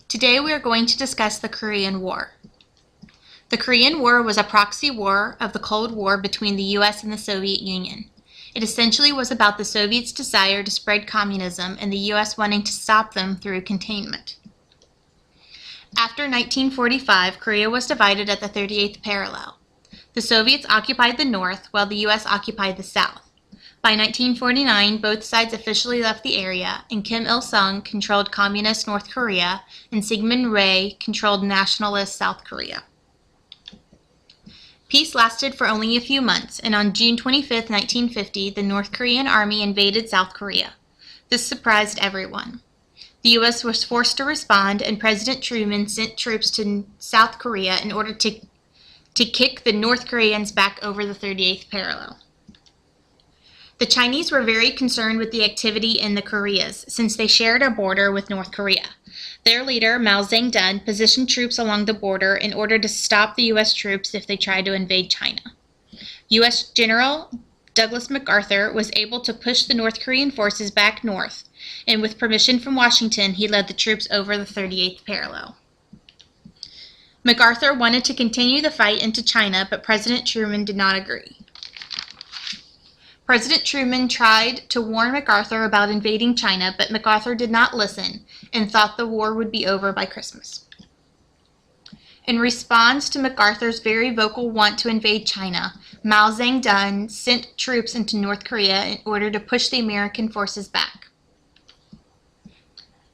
Today we are going to discuss the Korean War. The Korean War was a proxy war of the Cold War between the US and the Soviet Union. It essentially was about the Soviets' desire to spread communism and the US wanting to stop them through containment. After 1945, Korea was divided at the 38th parallel. The Soviets occupied the north while the US occupied the south. By 1949, both sides officially left the area, and Kim Il-sung controlled communist North Korea, and Syngman Rhee controlled nationalist South Korea. Peace lasted for only a few months, and on June 25, 1950, the North Korean army invaded South Korea. This surprised everyone. The U.S. was forced to respond, and President Truman sent troops to South Korea in order to kick the North Koreans back over the 38th parallel. The Chinese were very concerned with the activity in the Koreas, since they shared a border with North Korea. Their leader, Mao Zedong, positioned troops along the border in order to stop the U.S. troops if they tried to invade China. U.S. General Douglas MacArthur was able to push the North Korean forces back north, and with permission from Washington, he led the troops over the 38th parallel. MacArthur wanted to continue the fight into China, but President Truman did not agree. President Truman tried to warn MacArthur about invading China, but MacArthur did not listen and thought the war would be over by Christmas. In response to MacArthur's very vocal want to invade China, Mao Zedong sent troops into North Korea in order to push the American forces back.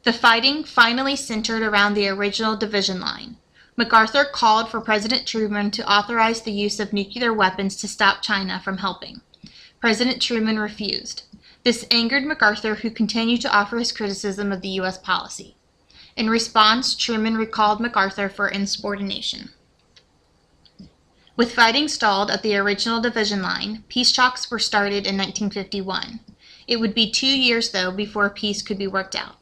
The fighting finally centered around the original division line. MacArthur called for President Truman to authorize the use of nuclear weapons to stop China from helping. President Truman refused. This angered MacArthur, who continued to offer his criticism of the U.S. policy. In response, Truman recalled MacArthur for insubordination. With fighting stalled at the original division line, peace talks were started in 1951. It would be 2 years, though, before peace could be worked out.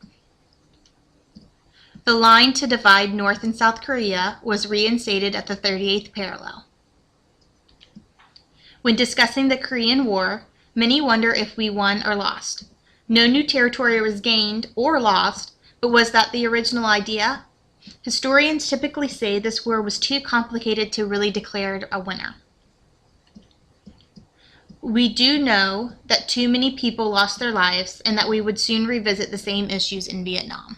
The line to divide North and South Korea was reinstated at the 38th parallel. When discussing the Korean War, many wonder if we won or lost. No new territory was gained or lost, but was that the original idea? Historians typically say this war was too complicated to really declare a winner. We do know that too many people lost their lives and that we would soon revisit the same issues in Vietnam.